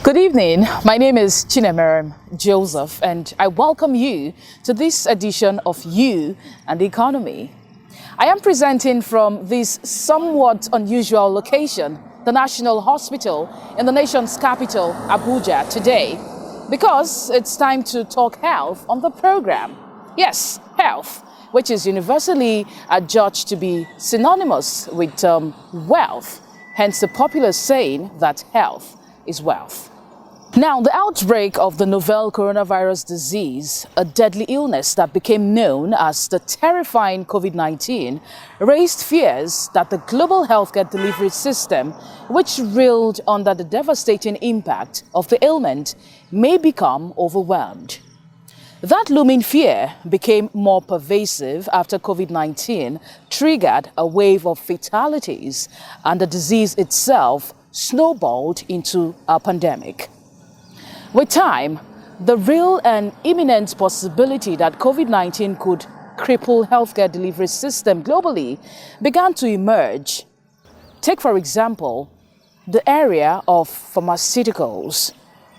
Good evening, my name is Chinemerem Joseph and I welcome you to this edition of You and the Economy. I am presenting from this somewhat unusual location, the National Hospital in the nation's capital, Abuja, today, because it's time to talk health on the program. Yes, health, which is universally adjudged to be synonymous with wealth, hence the popular saying that health is wealth. Now, the outbreak of the novel coronavirus disease, a deadly illness that became known as the terrifying COVID-19, raised fears that the global healthcare delivery system, which reeled under the devastating impact of the ailment, may become overwhelmed. That looming fear became more pervasive after COVID-19 triggered a wave of fatalities and the disease itself snowballed into a pandemic. With time, the real and imminent possibility that COVID-19 could cripple healthcare delivery system globally began to emerge. Take, for example, the area of pharmaceuticals.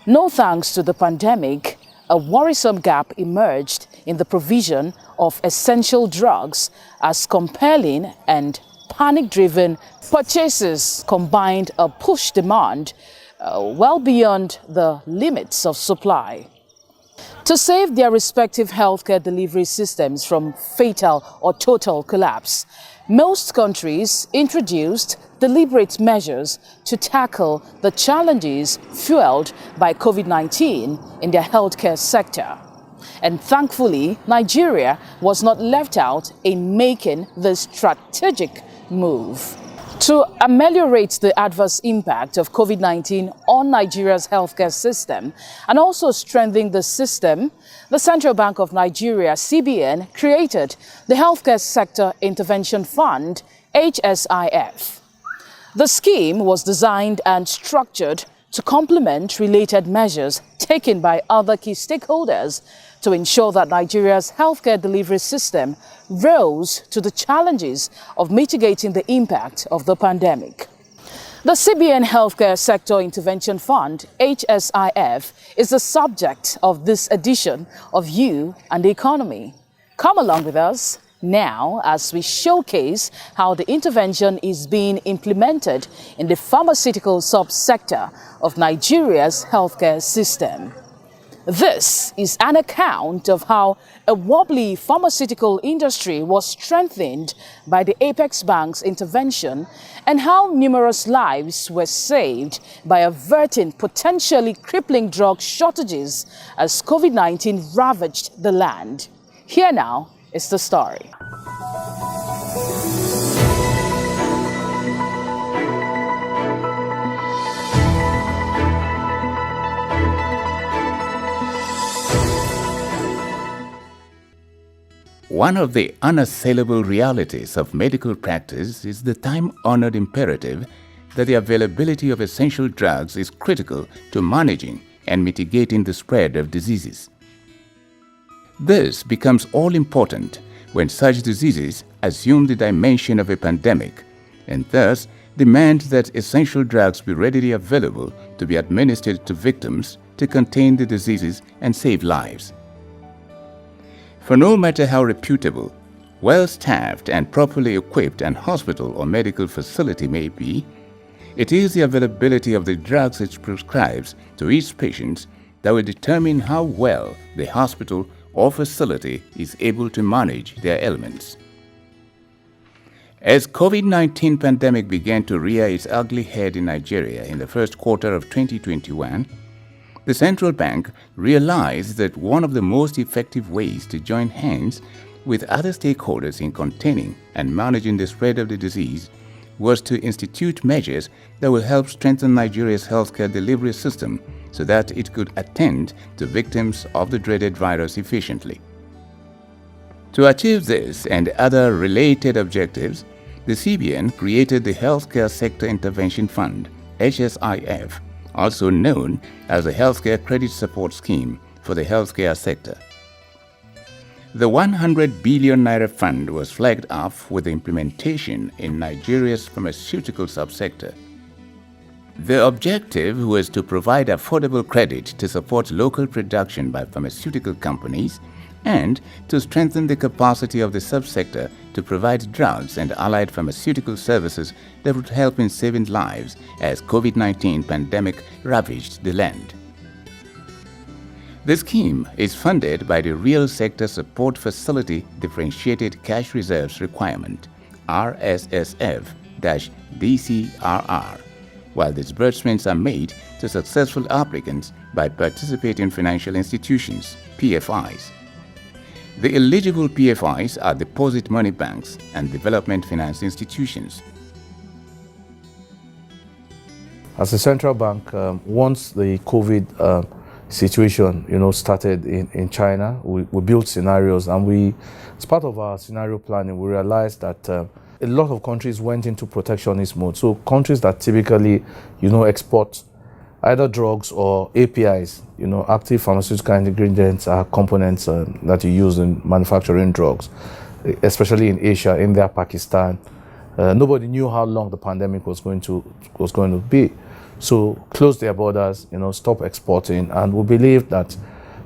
No thanks to the pandemic, a worrisome gap emerged in the provision of essential drugs as compelling and panic-driven purchases combined a push demand well beyond the limits of supply. To save their respective healthcare delivery systems from fatal or total collapse, most countries introduced deliberate measures to tackle the challenges fueled by COVID-19 in their healthcare sector. And thankfully, Nigeria was not left out in making this strategic move. To ameliorate the adverse impact of COVID-19 on Nigeria's healthcare system and also strengthen the system, the Central Bank of Nigeria, CBN, created the Healthcare Sector Intervention Fund, HSIF. The scheme was designed and structured to complement related measures taken by other key stakeholders to ensure that Nigeria's healthcare delivery system rose to the challenges of mitigating the impact of the pandemic. The CBN Healthcare Sector Intervention Fund, HSIF, is the subject of this edition of You and the Economy. Come along with us now as we showcase how the intervention is being implemented in the pharmaceutical subsector of Nigeria's healthcare system. This is an account of how a wobbly pharmaceutical industry was strengthened by the Apex Bank's intervention and how numerous lives were saved by averting potentially crippling drug shortages as COVID-19 ravaged the land. Here now is the story. One of the unassailable realities of medical practice is the time-honored imperative that the availability of essential drugs is critical to managing and mitigating the spread of diseases. This becomes all important when such diseases assume the dimension of a pandemic and thus demand that essential drugs be readily available to be administered to victims to contain the diseases and save lives. For no matter how reputable, well-staffed and properly equipped an hospital or medical facility may be, it is the availability of the drugs it prescribes to each patient that will determine how well the hospital or facility is able to manage their ailments. As COVID-19 pandemic began to rear its ugly head in Nigeria in the first quarter of 2021, the central bank realized that one of the most effective ways to join hands with other stakeholders in containing and managing the spread of the disease was to institute measures that will help strengthen Nigeria's healthcare delivery system so that it could attend to victims of the dreaded virus efficiently. To achieve this and other related objectives, the CBN created the Healthcare Sector Intervention Fund, HSIF, also known as the Healthcare Credit Support Scheme for the healthcare sector. The 100 billion naira fund was flagged off with the implementation in Nigeria's pharmaceutical subsector. The objective was to provide affordable credit to support local production by pharmaceutical companies and to strengthen the capacity of the subsector to provide drugs and allied pharmaceutical services that would help in saving lives as COVID-19 pandemic ravaged the land. The scheme is funded by the Real Sector Support Facility Differentiated Cash Reserves Requirement RSSF-DCRR, while disbursements are made to successful applicants by participating financial institutions, PFIs. The eligible PFIs are deposit money banks and development finance institutions. As a central bank, once the COVID situation, started in China, we built scenarios, and as part of our scenario planning, we realized that a lot of countries went into protectionist mode. So countries that typically, export either drugs or APIs, active pharmaceutical ingredients are components that you use in manufacturing drugs, especially in Asia, India, Pakistan. Nobody knew how long the pandemic was going to be. So close their borders, stop exporting, and we believe that,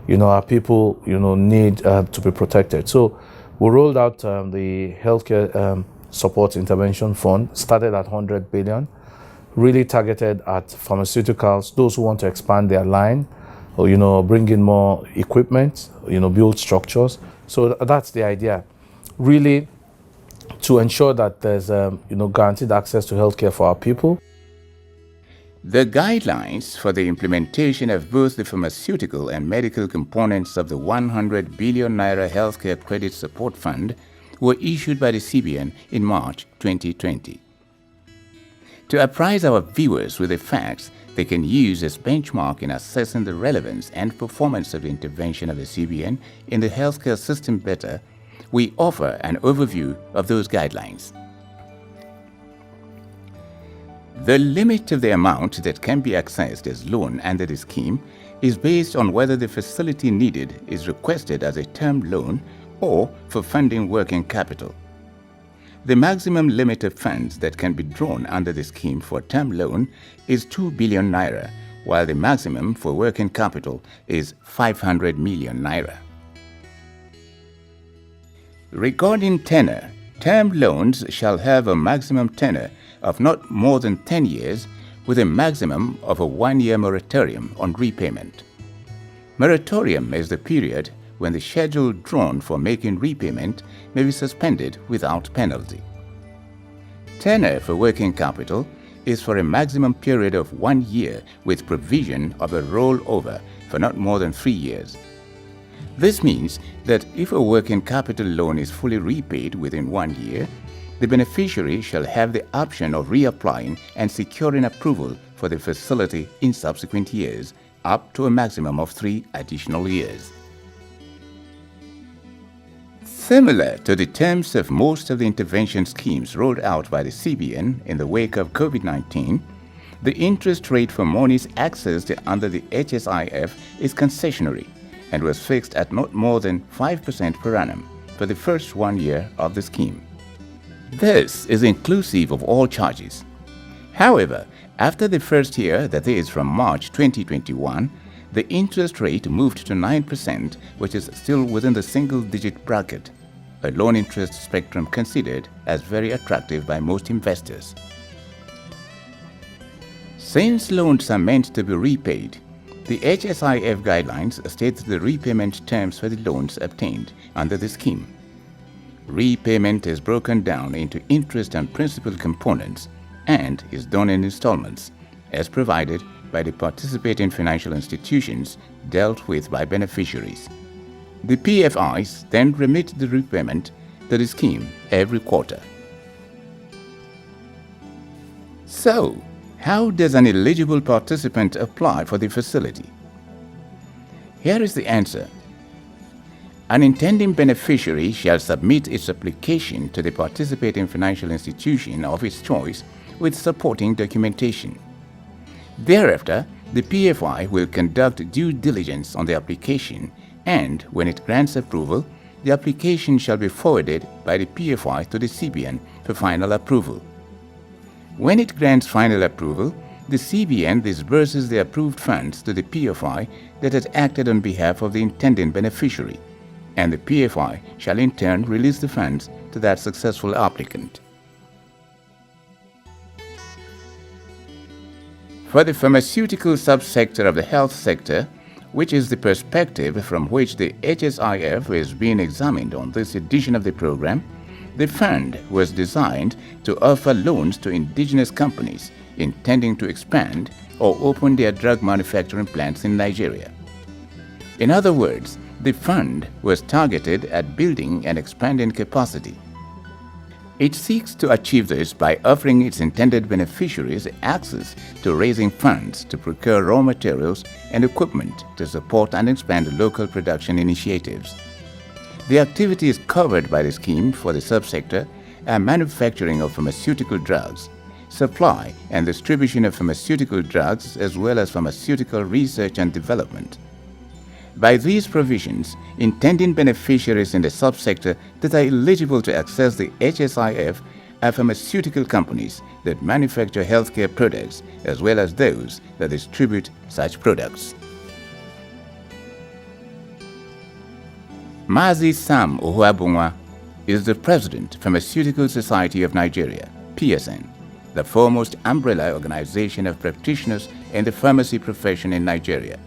our people, need to be protected. So we rolled out the Healthcare Support Intervention Fund, started at 100 billion, really targeted at pharmaceuticals, those who want to expand their line, or, bring in more equipment, build structures. So that's the idea, really, to ensure that there's, guaranteed access to healthcare for our people. The guidelines for the implementation of both the pharmaceutical and medical components of the 100 billion naira Healthcare Credit Support Fund were issued by the CBN in March 2020. To apprise our viewers with the facts they can use as benchmark in assessing the relevance and performance of the intervention of the CBN in the healthcare system better, we offer an overview of those guidelines. The limit of the amount that can be accessed as loan under the scheme is based on whether the facility needed is requested as a term loan or for funding working capital. The maximum limit of funds that can be drawn under the scheme for term loan is 2 billion naira, while the maximum for working capital is 500 million naira. Regarding tenor, term loans shall have a maximum tenor of not more than 10 years with a maximum of a 1-year moratorium on repayment. Moratorium is the period when the schedule drawn for making repayment may be suspended without penalty. Tenor for working capital is for a maximum period of 1 year with provision of a rollover for not more than 3 years. This means that if a working capital loan is fully repaid within 1 year, the beneficiary shall have the option of reapplying and securing approval for the facility in subsequent years, up to a maximum of 3 additional years. Similar to the terms of most of the intervention schemes rolled out by the CBN in the wake of COVID-19, the interest rate for monies accessed under the HSIF is concessionary and was fixed at not more than 5% per annum for the first 1 year of the scheme. This is inclusive of all charges. However, after the first year, that is from March 2021, the interest rate moved to 9%, which is still within the single-digit bracket, a loan interest spectrum considered as very attractive by most investors. Since loans are meant to be repaid, the HSIF guidelines state the repayment terms for the loans obtained under the scheme. Repayment is broken down into interest and principal components and is done in installments, as provided by the participating financial institutions dealt with by beneficiaries. The PFIs then remit the repayment to the scheme every quarter. So, how does an eligible participant apply for the facility? Here is the answer. An intending beneficiary shall submit its application to the participating financial institution of its choice with supporting documentation. Thereafter, the PFI will conduct due diligence on the application, and when it grants approval, the application shall be forwarded by the PFI to the CBN for final approval. When it grants final approval, the CBN disburses the approved funds to the PFI that has acted on behalf of the intending beneficiary, and the PFI shall in turn release the funds to that successful applicant. For the pharmaceutical subsector of the health sector, which is the perspective from which the HSIF is being examined on this edition of the program, the fund was designed to offer loans to indigenous companies intending to expand or open their drug manufacturing plants in Nigeria. In other words, the fund was targeted at building and expanding capacity. It seeks to achieve this by offering its intended beneficiaries access to raising funds to procure raw materials and equipment to support and expand local production initiatives. The activities covered by the scheme for the subsector are manufacturing of pharmaceutical drugs, supply and distribution of pharmaceutical drugs, as well as pharmaceutical research and development. By these provisions, intending beneficiaries in the subsector that are eligible to access the HSIF are pharmaceutical companies that manufacture healthcare products, as well as those that distribute such products. Mazi Sam Ohuabunwa is the President, Pharmaceutical Society of Nigeria, PSN, the foremost umbrella organization of practitioners in the pharmacy profession in Nigeria.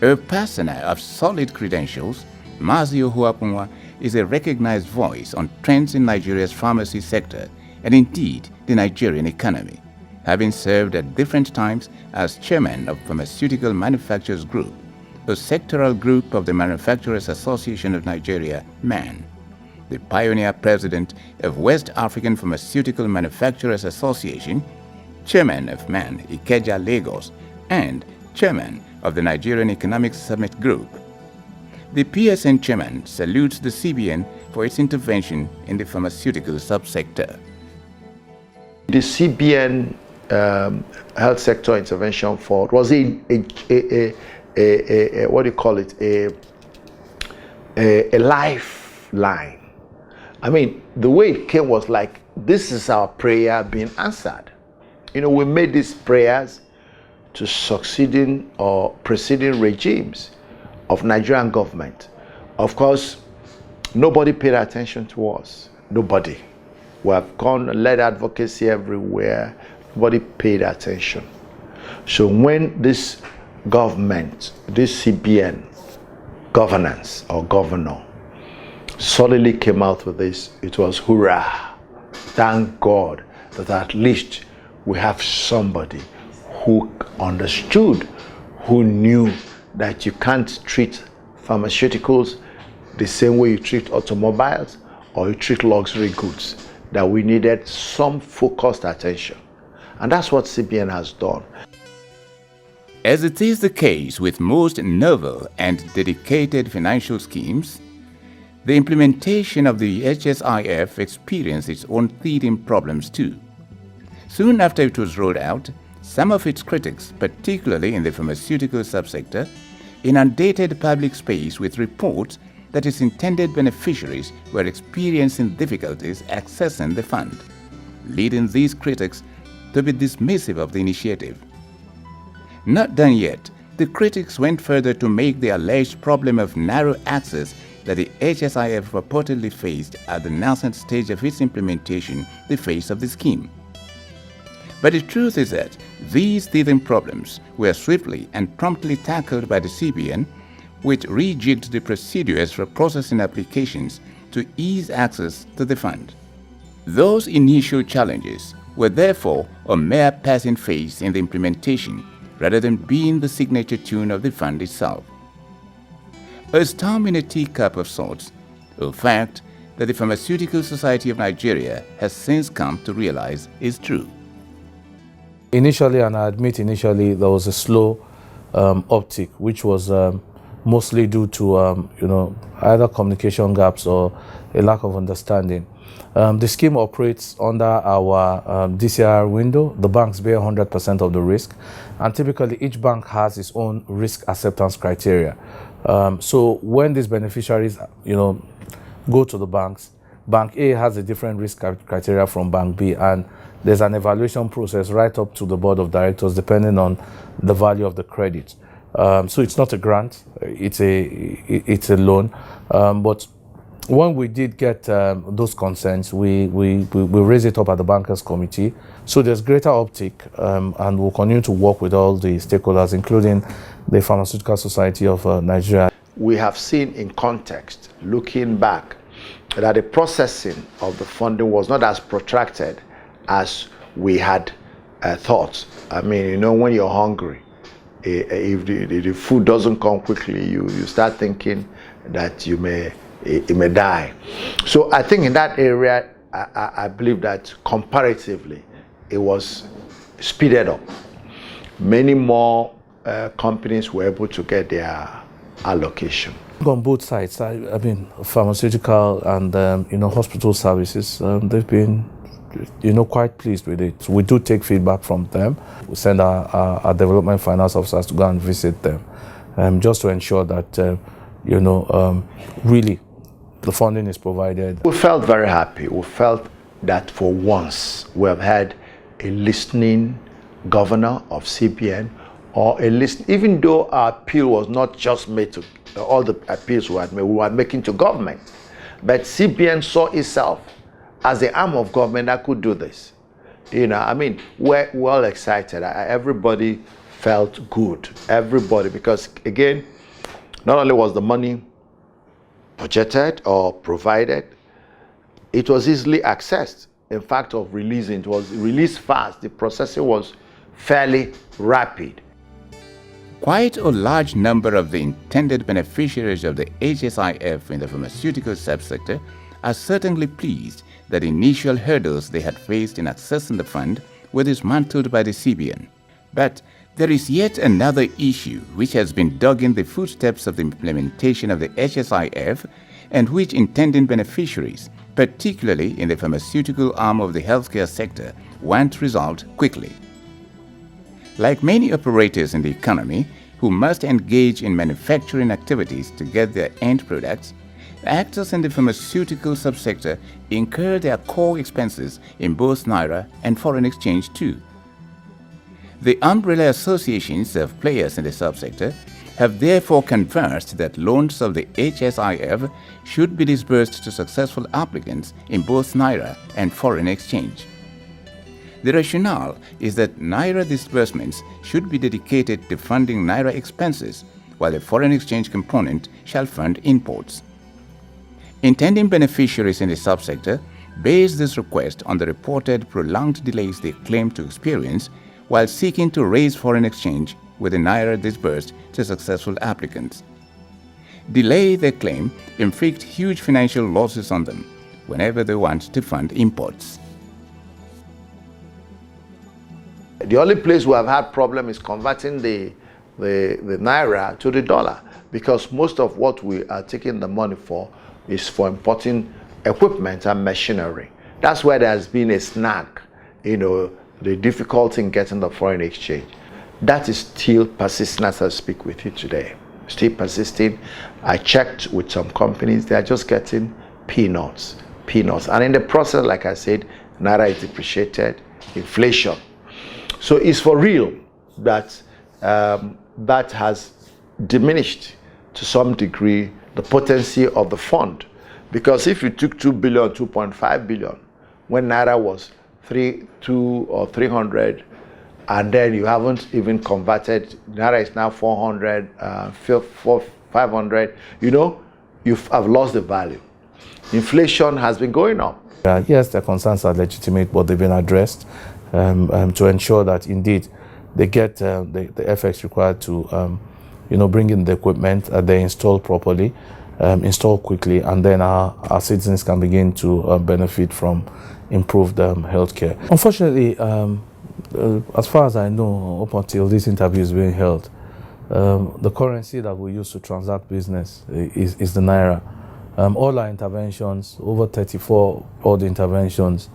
A person of solid credentials, Mazi Ohuabunwa is a recognized voice on trends in Nigeria's pharmacy sector and indeed the Nigerian economy, having served at different times as chairman of Pharmaceutical Manufacturers Group, a sectoral group of the Manufacturers Association of Nigeria, MAN, the pioneer president of West African Pharmaceutical Manufacturers Association, chairman of MAN Ikeja Lagos, and chairman of the Nigerian Economic Summit Group. The PSN chairman salutes the CBN for its intervention in the pharmaceutical subsector. The CBN health sector intervention fund was a what do you call it, a lifeline. I mean, the way it came was like, this is our prayer being answered. You know, we made these prayers to succeeding or preceding regimes of Nigerian government. Of course, nobody paid attention to us. Nobody. We have gone and led advocacy everywhere. Nobody paid attention. So when this government, this CBN governance or governor solidly came out with this, it was hurrah. Thank God that at least we have somebody who understood, who knew that you can't treat pharmaceuticals the same way you treat automobiles or you treat luxury goods, that we needed some focused attention. And that's what CBN has done. As it is the case with most novel and dedicated financial schemes, the implementation of the HSIF experienced its own teething problems too. Soon after it was rolled out, some of its critics, particularly in the pharmaceutical subsector, inundated public space with reports that its intended beneficiaries were experiencing difficulties accessing the fund, leading these critics to be dismissive of the initiative. Not done yet, the critics went further to make the alleged problem of narrow access that the HSIF reportedly faced at the nascent stage of its implementation the face of the scheme. But the truth is that these teething problems were swiftly and promptly tackled by the CBN, which rejigged the procedures for processing applications to ease access to the fund. Those initial challenges were therefore a mere passing phase in the implementation rather than being the signature tune of the fund itself. A storm in a teacup of sorts, a fact that the Pharmaceutical Society of Nigeria has since come to realize is true. Initially, and I admit initially, there was a slow uptick, which was mostly due to either communication gaps or a lack of understanding. The scheme operates under our DCR window. The banks bear 100% of the risk, and typically each bank has its own risk acceptance criteria. So when these beneficiaries, go to the banks, Bank A has a different risk criteria from Bank B, and there's an evaluation process right up to the board of directors, depending on the value of the credit. So it's not a grant; it's a loan. But when we did get those concerns, we raised it up at the bankers committee. So there's greater uptick, and we'll continue to work with all the stakeholders, including the Pharmaceutical Society of Nigeria. We have seen in context, looking back, that the processing of the funding was not as protracted as we had thought. I mean, when you're hungry, if the food doesn't come quickly, you start thinking that it may die. So I think in that area, I believe that comparatively, it was speeded up. Many more companies were able to get their allocation. On both sides, I mean, pharmaceutical and hospital services, they've been quite pleased with it. We do take feedback from them. We send our development finance officers to go and visit them, just to ensure that really the funding is provided. We felt very happy. We felt that for once we have had a listening governor of CBN, or even though our appeal was not just made to all the appeals we were making to government, but CBN saw itself as the arm of government that could do this. We're all excited. Everybody felt good. Everybody, because again, not only was the money budgeted or provided, it was easily accessed. In fact, of releasing, it was released fast. The processing was fairly rapid. Quite a large number of the intended beneficiaries of the HSIF in the pharmaceutical subsector are certainly pleased that initial hurdles they had faced in accessing the fund were dismantled by the CBN. But there is yet another issue which has been dogging the footsteps of the implementation of the HSIF, and which intending beneficiaries, particularly in the pharmaceutical arm of the healthcare sector, want resolved quickly. Like many operators in the economy who must engage in manufacturing activities to get their end products, actors in the pharmaceutical subsector incur their core expenses in both Naira and foreign exchange too. The umbrella associations of players in the subsector have therefore conversed that loans of the HSIF should be disbursed to successful applicants in both Naira and foreign exchange. The rationale is that Naira disbursements should be dedicated to funding Naira expenses, while the foreign exchange component shall fund imports. Intending beneficiaries in the subsector base this request on the reported prolonged delays they claim to experience while seeking to raise foreign exchange with the Naira disbursed to successful applicants. Delay, they claim, inflict huge financial losses on them whenever they want to fund imports. The only place we have had problem is converting the Naira to the dollar, because most of what we are taking the money for is for importing equipment and machinery. That's where there has been a snag, the difficulty in getting the foreign exchange. That is still persisting as I speak with you today. Still persisting. I checked with some companies, they are just getting peanuts. And in the process, like I said, Naira is depreciated, inflation. So it's for real that that has diminished to some degree the potency of the fund. Because if you took 2 billion, 2.5 billion, when Naira was 2 or 300, and then you haven't even converted, Naira is now 400, 500, have lost the value. Inflation has been going up. Yes, the concerns are legitimate, but they've been addressed to ensure that indeed they get the FX required to bring in the equipment, they install properly, install quickly, and then our citizens can begin to benefit from improved healthcare. Unfortunately, as far as I know, up until this interview is being held, the currency that we use to transact business is the naira. All our interventions, over 34 odd interventions,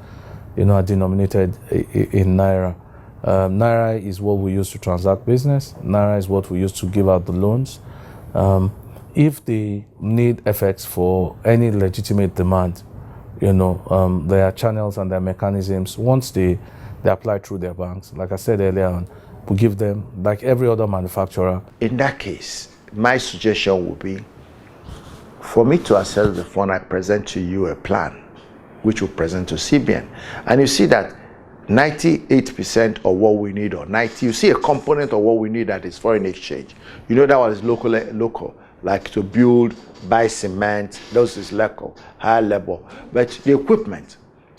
are denominated in naira. Naira is what we use to transact business. Naira is what we use to give out the loans. If they need FX for any legitimate demand, there are channels and there are mechanisms. Once they apply through their banks, like I said earlier on, we give them, like every other manufacturer. In that case, my suggestion would be for me to access the fund, I present to you a plan, which will present to CBN. And you see that 98% of what we need, or 90, you see a component of what we need that is foreign exchange. That one is local, like to build, buy cement, those is local, high level. But the equipment,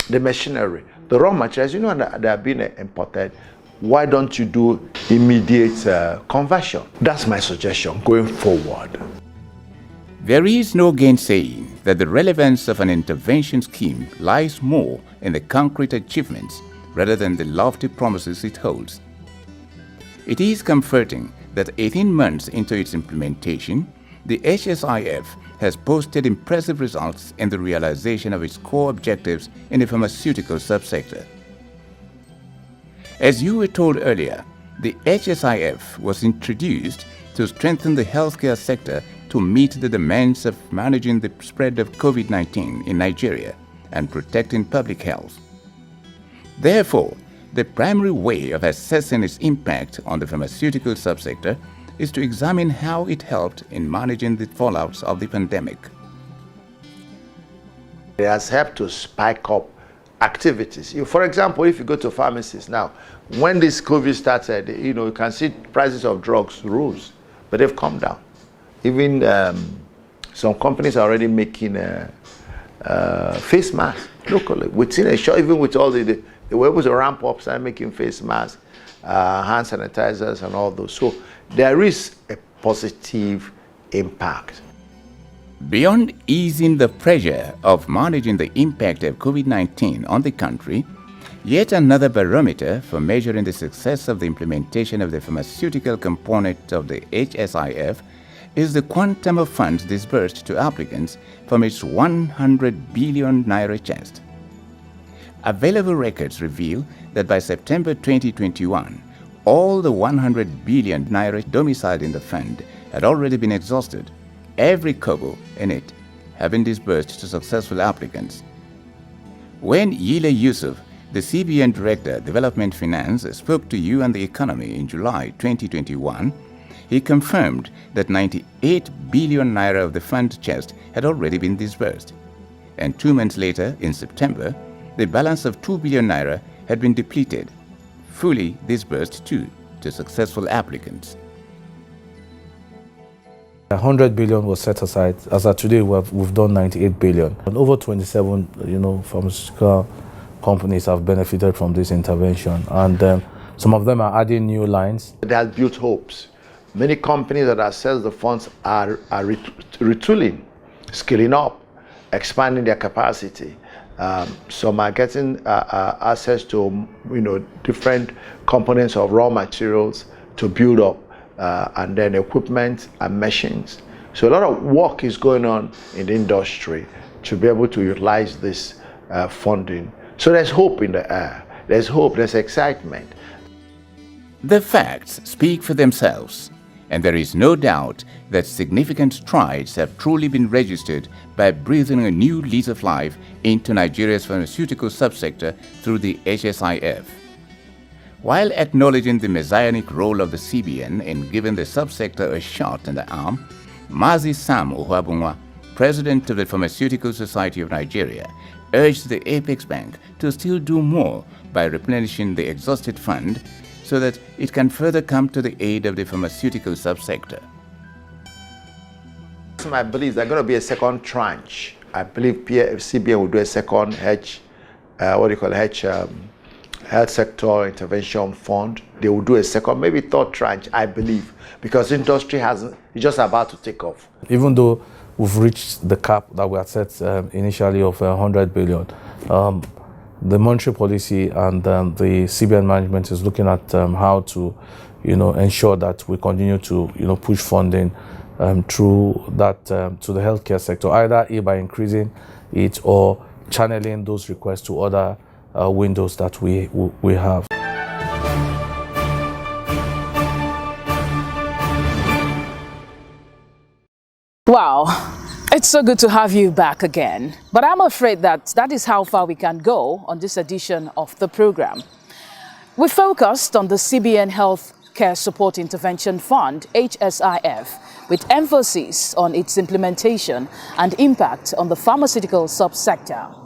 the machinery, the raw materials, they are being imported. Why don't you do immediate conversion? That's my suggestion going forward. There is no gainsaying that the relevance of an intervention scheme lies more in the concrete achievements rather than the lofty promises it holds. It is comforting that 18 months into its implementation, the HSIF has posted impressive results in the realization of its core objectives in the pharmaceutical subsector. As you were told earlier, the HSIF was introduced to strengthen the healthcare sector to meet the demands of managing the spread of COVID-19 in Nigeria and protecting public health. Therefore, the primary way of assessing its impact on the pharmaceutical subsector is to examine how it helped in managing the fallouts of the pandemic. It has helped to spike up activities. For example, if you go to pharmacies now, when this COVID started, you can see prices of drugs rose, but they've come down. Even some companies are already making face masks locally. Within a short, even with all they were able to ramp up, start making face masks, hand sanitizers, and all those. So there is a positive impact. Beyond easing the pressure of managing the impact of COVID-19 on the country, yet another barometer for measuring the success of the implementation of the pharmaceutical component of the HSIF is the quantum of funds disbursed to applicants from its 100 billion naira chest. Available records reveal that by September 2021, all the 100 billion naira domiciled in the fund had already been exhausted, every kobo in it having disbursed to successful applicants. When Yile Yusuf, the CBN Director, Development Finance, spoke to You and the Economy in July 2021, he confirmed that 98 billion naira of the fund chest had already been disbursed. And 2 months later, in September, the balance of 2 billion naira had been depleted, fully disbursed too to successful applicants. 100 billion was set aside. As of today, we've done 98 billion. And over 27, pharmaceutical companies have benefited from this intervention. And some of them are adding new lines. It has built hopes. Many companies that access the funds are retooling, scaling up, expanding their capacity. Some are getting access to different components of raw materials to build up, and then equipment and machines. So a lot of work is going on in the industry to be able to utilize this funding. So there's hope in the air. There's hope, there's excitement. The facts speak for themselves, and there is no doubt that significant strides have truly been registered by breathing a new lease of life into Nigeria's pharmaceutical subsector through the HSIF. While acknowledging the messianic role of the CBN in giving the subsector a shot in the arm, Mazi Sam Ohuabunwa, President of the Pharmaceutical Society of Nigeria, urged the Apex Bank to still do more by replenishing the exhausted fund so that it can further come to the aid of the pharmaceutical subsector. I believe there's going to be a second tranche. I believe CBN will do a second health sector intervention fund. They will do a second, maybe third tranche, I believe, because industry is just about to take off. Even though we've reached the cap that we had set initially of 100 billion, the monetary policy and the CBN management is looking at how to, ensure that we continue to, push funding through that to the healthcare sector, either by increasing it or channeling those requests to other windows that we have. Wow, it's so good to have you back again. But I'm afraid that is how far we can go on this edition of the program. We focused on the CBN Healthcare Support Intervention Fund, HSIF, with emphasis on its implementation and impact on the pharmaceutical subsector.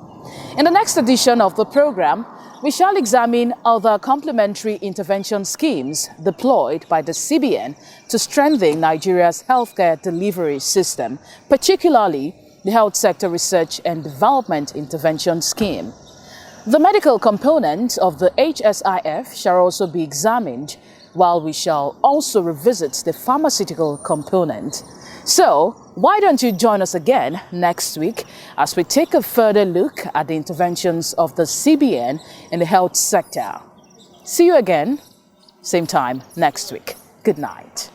In the next edition of the program, we shall examine other complementary intervention schemes deployed by the CBN to strengthen Nigeria's healthcare delivery system, particularly the Health Sector Research and Development Intervention Scheme. The medical component of the HSIF shall also be examined, while we shall also revisit the pharmaceutical component. So, why don't you join us again next week as we take a further look at the interventions of the CBN in the health sector. See you again, same time next week. Good night.